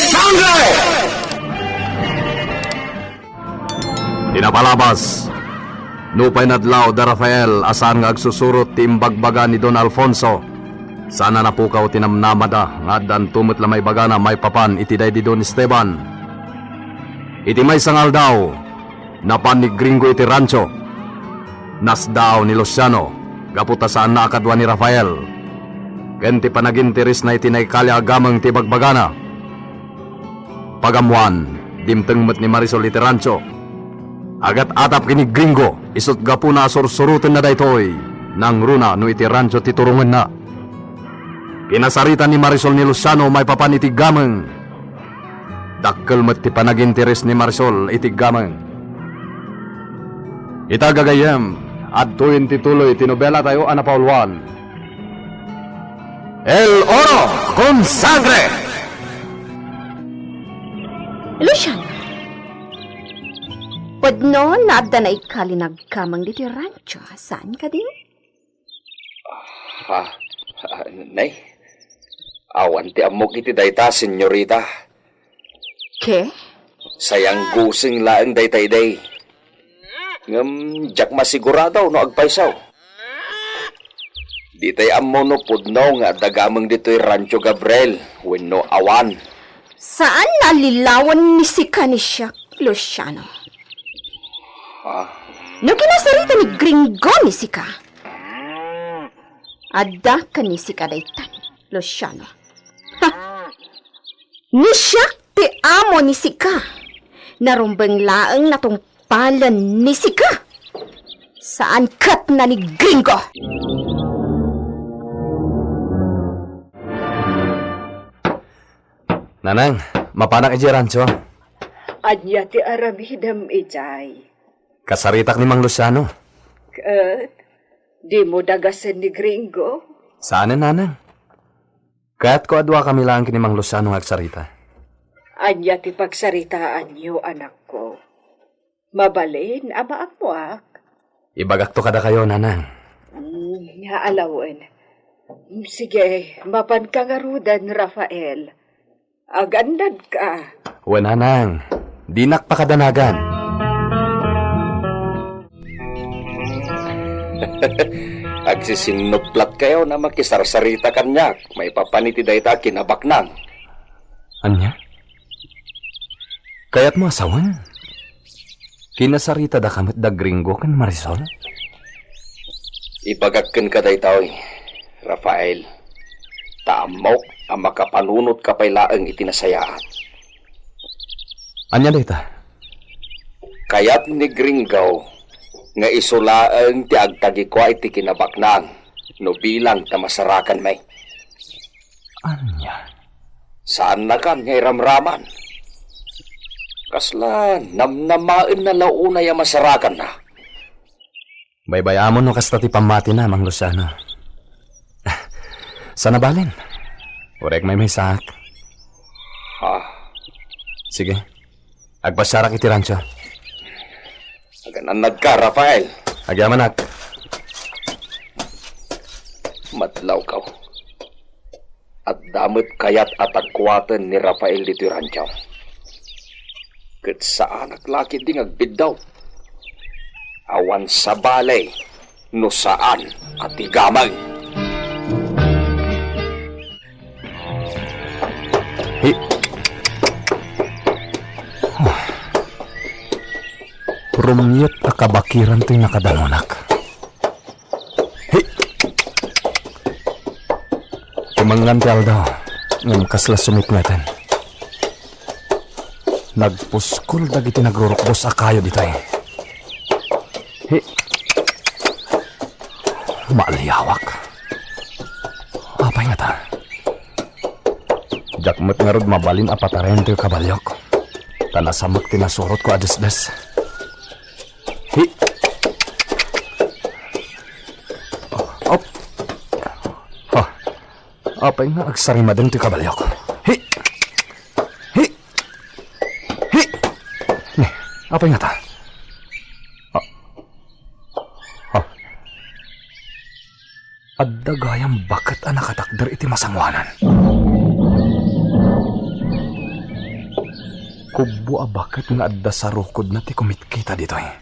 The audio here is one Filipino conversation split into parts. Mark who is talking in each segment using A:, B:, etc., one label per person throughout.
A: sangre! Tinapalabas. Nupay nadlaw da Rafael asan nga agsusurot ti imbagbaga ni Don Alfonso. Sana napukaw tinamnamada nga dan tumot lamay bagana may papan iti day di Don Esteban. Iti may sangal daw napan ni Gringo iti rancho. Nasdaw ni Luciano gaputa saan na akadwa ni Rafael. Ken ti panagintiris na iti naikalya agamang ti bagbagana. Pagamuan dimtengmet ni Marisol iti rancho. Agat atap kini Gringo, isot gapu na sursurutin na daytoy, nang runa no iti rancho ti turungan na. Kinasaritan ni Marisol ni Luciano may papan iti gameng. Dakkel met ti panagintiris ni Marisol iti gameng. Itagagayem, adtoyin ti tuloy ti nobela tayo anapauluan. El Oro con Sangre!
B: Luciano, pwedno naabda na ikali nagkamang dito rancho. Saan ka din?
C: Nay, awan ti amok iti dayta, senyorita.
B: Ke?
C: Sayang gusing laeng daytay day. Ngam, jak masiguradaw no agpaisaw. Di tay ammo no pudno nga dagamang dito'y Rancho Gabriel, wenno awan.
B: Saan nalilawan ni si Kanisyak, Luciano? No kinasarita ni Gringo ni Sika. Ada ka ni Sika daytan, Luciano. Ha! Nisyak ti amo ni Sika. Narumbeng laeng natungpalan ni Sika. Saan kat na ni Gringo?
A: Nanang, mapanak iti rancho.
D: Anya ti aramidam ijay.
A: Kasaritak ni Mang Luciano.
D: Kat, di mo dagasan ni Gringo?
A: Saan nanang? Kaya't ko adwa kami lang kini Mang Luciano agsarita.
D: Anya ti pagsaritaan niyo, anak ko. Mabalin, ama amuak.
A: Ibagak to kada kayo, nanang.
D: Nga alawan. Sige, mapan kangarudan, Rafael. Agandad ka.
A: Uwan, nanang. Dinak pa kadanagan.
C: Agsisinuplat kayo na makisarsarita kanyak. May papaniti dayta kinabaknang.
A: Anya? Kaya't mo asawan? Kinasarita da kamit da Gringo kan Marisol?
C: Ibagagken ka daytaoy, Rafael. Taamok ang makapanunot kapaylaang itinasayaan.
A: Anya dayta?
C: Kaya't ni Gringo nga isulaang ti agtagikwa iti kinabaknang no bilang tamasarakan may.
A: Anya?
C: Saan na kan nga iramraman? Kasla namnamain na launa ya masarakan na.
A: Baybayamon no kasta ti pamati na, Mang Luciano. Sana balin? Urek may sak. Sige. Agpasarak iti rancho.
C: Agananag ka, Rafael.
A: Agyamanak.
C: Matlaw ka. At damot kayat atagkuwatan ni Rafael dito rancho. Kat saan naglaki ding agbidaw. Awan sa balay, no saan at igamang.
A: Rumyet akabakiran to'y nakadalunak. Kumangantal daw, ngam kasla sumitmetan. Nagpuskol dagiti nagrurukbos akayo ditay. Maalayawak. Apay nga ta? Jakmet nga rod mabalin apataren to'y kabalyok. Tanasamak tinasurot ko adesdes. Apay nga agsarimadeng ti kabalyok. Apay nga ta? Adda gayang bakit ang nakatakder iti masangwanan. Kubo bakit nga adda sa rukod na ti kumit-kita dito eh.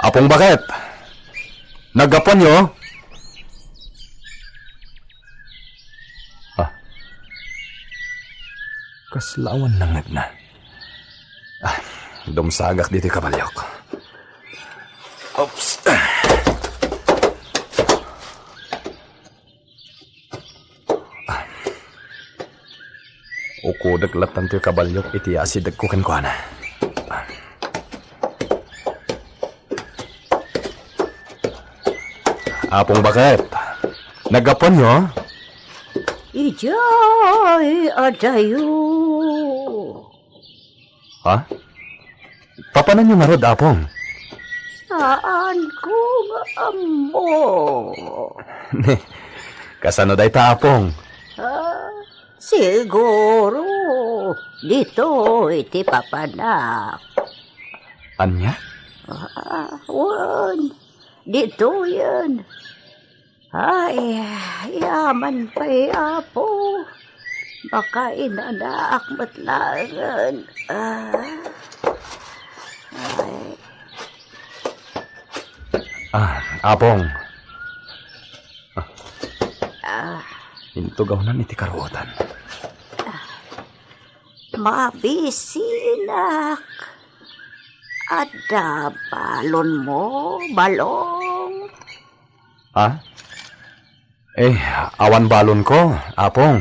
A: Apong bakit? Nagapon nyo? Kaslawan lang na. Dumsagak dito kabalyok. Oops. Uko daglatan ti kabalyok iti asid kuken ko na. Apong bakit? Nagapon nyo?
B: Ijay adayo.
A: Ha? Papanan nyo nga rod, Apong?
B: Saan ko nga amo?
A: Kasano day ta, Apong?
B: Siguro. Dito iti papanak.
A: Anya?
B: Wan. Dito yan. Ay, yaman pa'y apo. Baka inanak matlangan.
A: Apong. Intugaw na iti karuotan.
B: Mabisinak. Ada balon mo, balong.
A: Ha? Awan balon ko, Apong.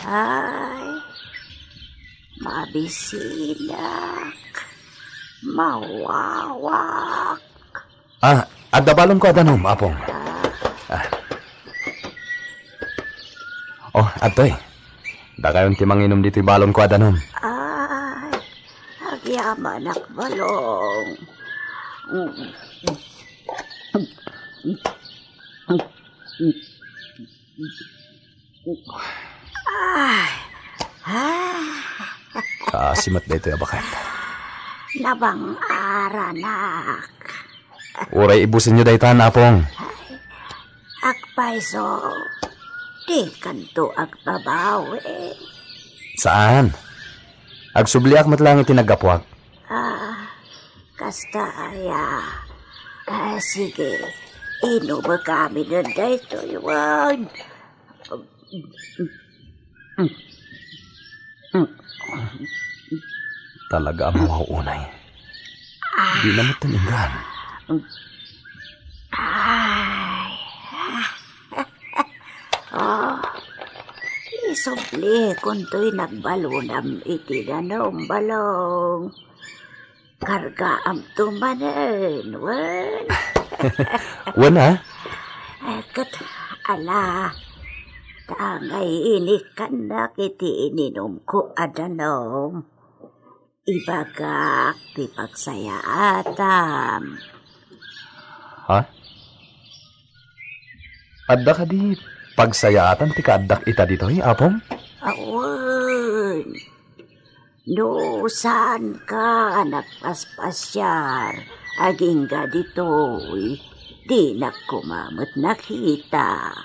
B: Ay, mabisinak. Mawawak.
A: Adda balon ko adanom, Apong. Atoy. Dakayon ti manginom dito'y balon ko adanom.
B: Ay, agyaman ak balong.
A: Simat dito'y abakat.
B: Nabang aranak.
A: Uray ibusin nyo daytan, Apong.
B: Akpaiso. Di kanto agbabawi.
A: Saan? Agsubliak matlang itinagapwak.
B: Kastaya. Sige. Ino ba kami na dito yun?
A: Talaga ang mauunay. Di na mo taningan.
B: Ay. Isubli kung to'y nagbalunam iti ganom balong. Karga am tumanen, wan.
A: Wan ha?
B: Kat ala. Tangay inikan na kiti ininom ko adanom. Ibagak ti pagsayaatam.
A: Ha? Adda ka di pagsayaatan ti kaaddak ita dito, Apong?
B: Awan. No, saan ka nagpaspasyar? Aging ga dito'y di na kumamot nakita.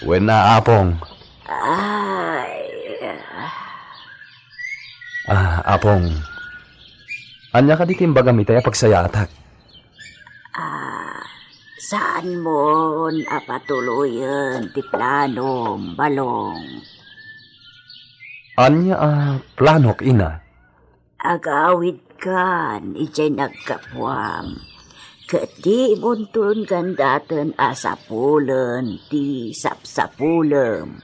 A: Wen na, Apong.
B: Ay.
A: Apong. Anya ka di kimbagamit ay pagsayatak?
B: Saan mo apatuloyan ti planom, balong?
A: Anya, planok, ina?
B: Agawid kan, ijay nagkapwam. Kat di muntun gandatan asapulan, ti sapsapulam.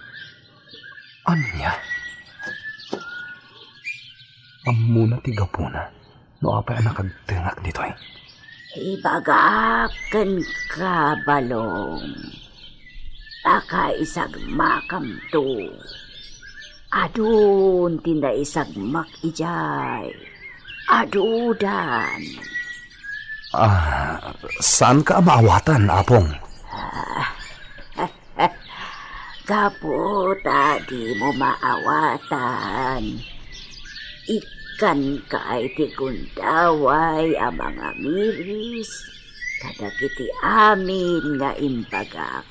A: Anya? Amuna ti gapuna, no apay anak agtengak dito eh.
B: Ibagakan ka, balong. Baka isagmakam to. Adun tinda isagmak ijay. Adudan.
A: Saan ka maawatan, Apong?
B: Gapo tadi mo maawatan. Ikan ka iti kundaway ang mga miris. Kadagiti amin nga imbagak.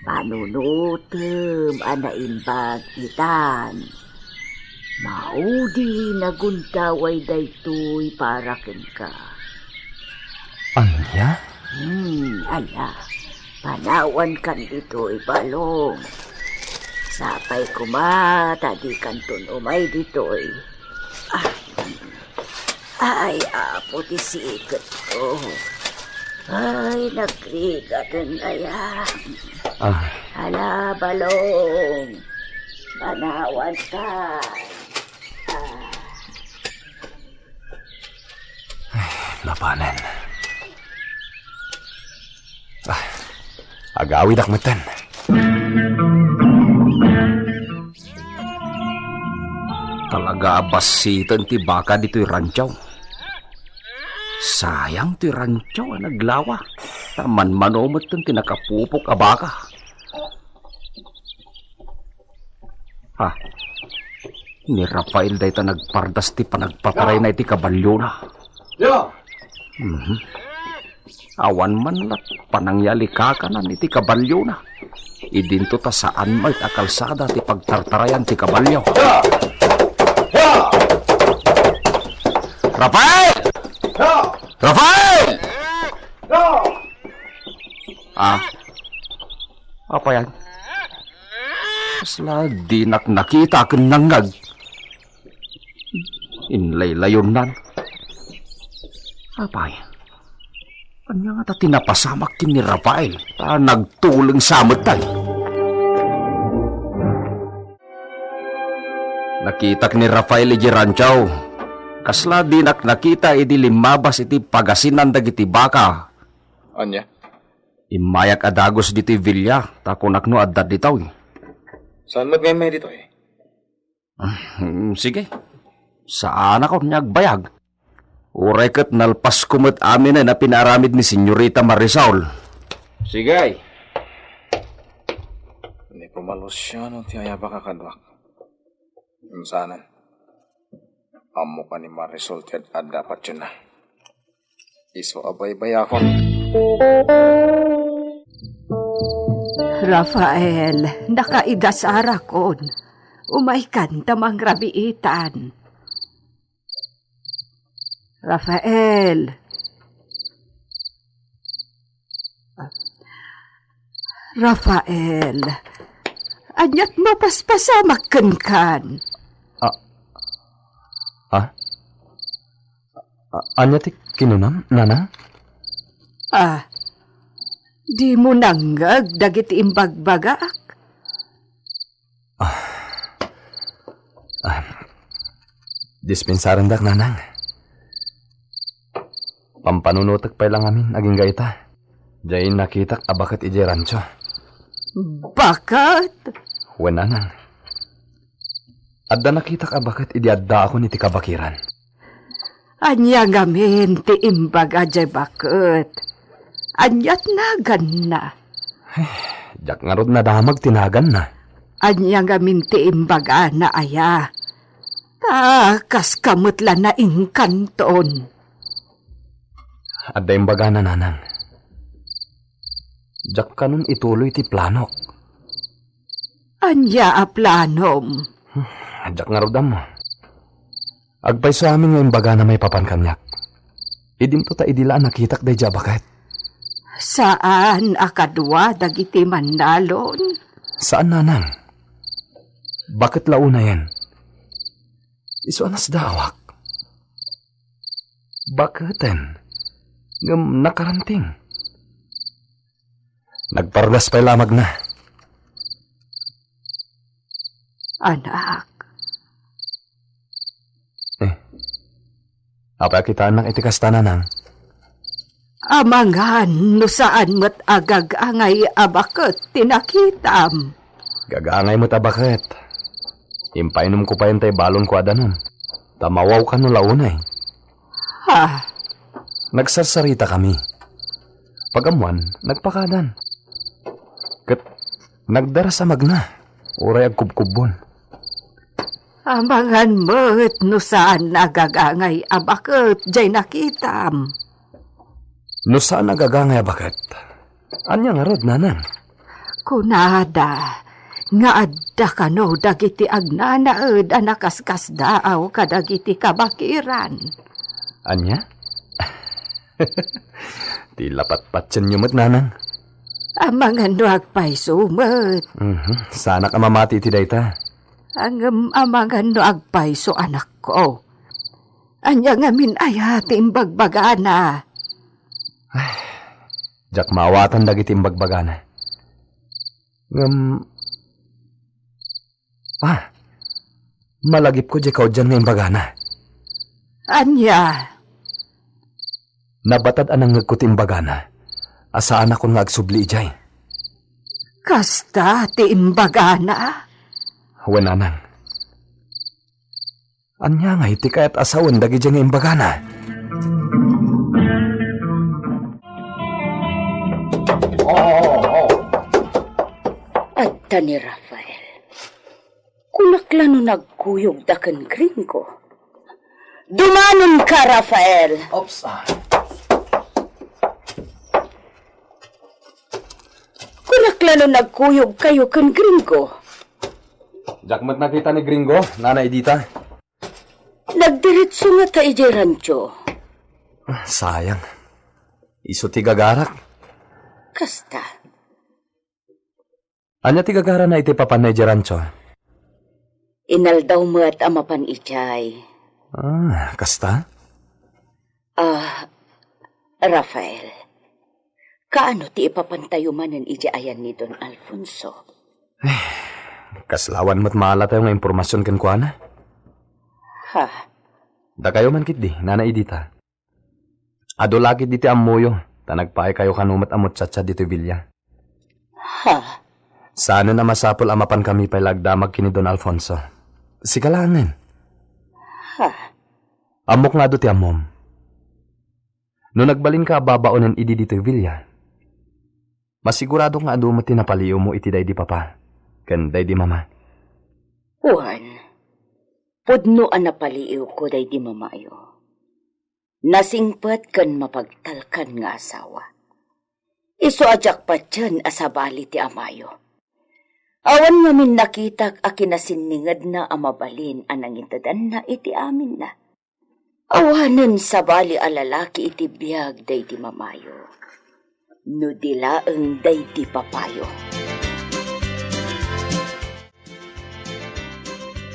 E: Panunutem anaimbag itan. Maudi nagundaway daytoy para ken ka.
A: Anya?
E: Ala, panawan kan ditoy balong. Sapay kumata di kanton umay ditoy. Ay, apo ti sikat ko. Ay, nagrigaten na yan. Hala, balong. Panawan ka.
A: Labanan. Agawid akmatan. Talaga abasitan ti baka dito'y rantyaw. Sayang ti rantyaw naglawa. Taman manomot ng tinakapupok a baka. Ni Rafael day ta nagpardas ti panagpataray na iti kabalyo na. Awan man lat panangyali kakanan iti kabalyo na. Idinto ta saan may akalsada ti pagtartarayan ti kabalyo. Rafael! Rafael! Apa yan? Kasla di nakita ken nangag. Inlaylayon nan. Apa yan? Anya nga ta tinapasamak kin ni Rafael. Ta nagtulong samot tayo. Nakita ni Rafael iti rantyaw. Kasla di nakita iti limabas iti pagasinan dagiti baka.
C: Anya?
A: Imayak adagos diti Villa, takunak no addad ditaw.
C: Saan magmemay dito eh?
A: Sige. Saan ako niyagbayag? Uray kat nalpas kumot amin na pinaramid ni Senyorita Marisol. Sige.
C: Hindi ko malusyon ti ayaba kakadwak. Sanan. Amo ka ni Marisol ti ad dapat yun na. Iso abay-bay akon.
D: Rafael, nakaidasara kon. Umaykan tamang rabiitan. Rafael. Rafael. Anyat mapaspasamak kan.
A: Anya ti kinunam, nana?
D: Di mo nanggag dagiti imbagbagaak.
A: Dispensaran dak, nanang. Pampanunutak pa lang amin, aging gaita. Diyan nakitak abakat iji rancho.
D: Bakat?
A: Wen, nanang. Adda nakitak abakat iji adda ako ni ti kabakiran.
D: Anya ngamin ti imbag ajay bakit. Anyat nagan na.
A: Jak nga rod na damag tinagan na.
D: Anya ngamin ti imbaga na aya. Kas kamutla na ingkanton.
A: Adda imbaga na, nanang. Jak kanun ituloy ti planok.
D: Anya a planom.
A: Jak nga rod mo. Agpay sa amin nga imbaga na may papankanyak. Idim to ta idilaan nakitak day jabakat.
D: Saan akadwa dagiti mandalon?
A: Saan, nanang? Bakit launa yan? Iso anas dawak. Bakaten? Ngam nakaranting. Nagpardas pa'y lamag na.
D: Anak.
A: Apa kitaan ng itikas tananang?
D: Amangan no saan mo't agag-angay abakot tinakitam.
A: Gagaangay mo tabaket. Impainom ko pa yun tayo balon ko adanon. Tamawaw ka no launay. Nagsarsarita kami. Pagamuan, nagpakadan. Kat nagdara sa magna. Uray agkubkubon.
D: Amangan mo't no saan agag-angay abakot jay nakitam.
A: No saan nagagangay bakit? Anya nga rod, nanang?
D: Kunada, nga adda ka no dagiti agnanaed anakaskas daaw kadagiti kabakiran.
A: Anya? Di lapat-patsan nyo mat, nanang.
D: Amangan no agpay sumet.
A: Sana ka mamati ti dayta.
D: Ang amangan no agpay so anak ko. Anya nga minayati imbagbagana.
A: Jak maawatan dagiti imbagbagana. Malagip ko di ka dyan nga imbagana.
D: Anya,
A: Nabatad anang ngagkut imbagana. Asaan ako nga agsubli ijay.
D: kasta ti imbagana.
A: Wananang. Anya nga iti kayat asawan dagi dyan nga imbagana.
E: Adda ni Rafael. Kunaklano nagkuyog da kan gringo. Dumanon ka, Rafael!
A: Ops.
E: Kunaklano nagkuyog kayo kan gringo.
A: Jak mat nakita ni Gringo, nanay dita.
E: Nagdiretso nga ta ije rancho.
A: Sayang. Iso ti gagarak.
E: Kasta.
A: Anya ti gagara na iti papanay di rancho.
E: Inaldaw mo at amapan ijay.
A: Kasta?
E: Rafael. Kaano ti ipapantayo manen ije ayan ni Don Alfonso?
A: Kaslawan mo't maala tayo nga impormasyon ken kuana.
E: Ha?
A: Da kayo man kit di, nanay dita. Ado lagi diti amuyo, tanagpaay kayo kanumat amot tsatsa dito Villa.
E: Ha?
A: Sana na masapol amapan kami pay lagdamag kini Don Alfonso. Sikalangin.
E: Ha?
A: Amok nga do ti amom. No nagbalin ka babaonen idi dito Villa. Masigurado nga ado mo tinapaliw mo iti day di papa. Ken day di mama.
E: Juan, pudno ang napaliiw ko day di mamayo. Nasingpat kan mapagtalkan nga asawa. Iso ajak pa dyan asabali ti amayo. Awan ngamin nakitak a kinasinningad na amabalin anang itadan na iti amin na. Awanan sabali alalaki iti biyag day di mamayo. No dilaeng day di papayo.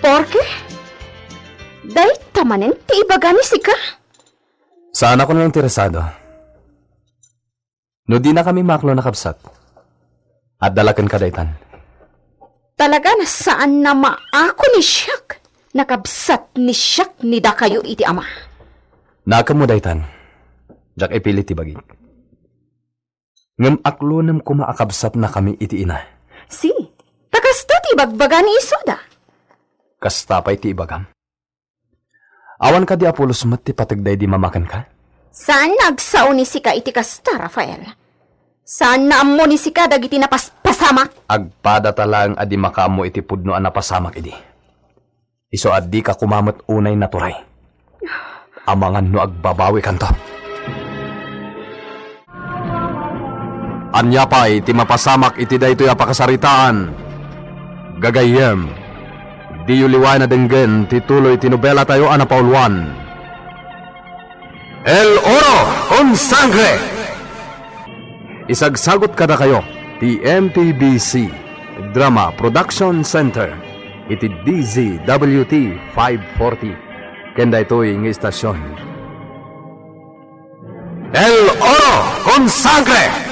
B: Porke? Day tamanen ti ibagani sika.
A: Saan ako na interesado? No di na kami maklo nakabsat. At dalakan kadaytan.
B: Talaga na saan na maako ni Siak? Nakabsat ni Siak ni da kayo iti ama.
A: Nakam mo daytan. Jak ipilit ti bagig. Ngam aklo nam kumaakabsat na kami iti ina.
B: Si, takasta ti bagbaga ni Isoda.
A: Kastapay ti ibagam. Awan ka di Apolos mat ti patagday di mamakan ka?
B: Saan nagsao ni sika iti kasta, Rafael? Saan naammo ni sika dagiti napaspasamak?
A: Agpada talang adi makamo iti pudno ang napasamak idi. Iso adi ka kumamot unay naturay. Amangan no agbabawi kanto. Anya pa'y ti mapasamak iti daytoy apakasaritaan. Gagayem. Di yuliway na denggen tituloy tinobela tayo ana Pauluan. El Oro con Sangre. Isagsagot kada kayo ti MPBC Drama Production Center iti DZWT 540 kenda ito'y ng istasyon. El Oro con Sangre.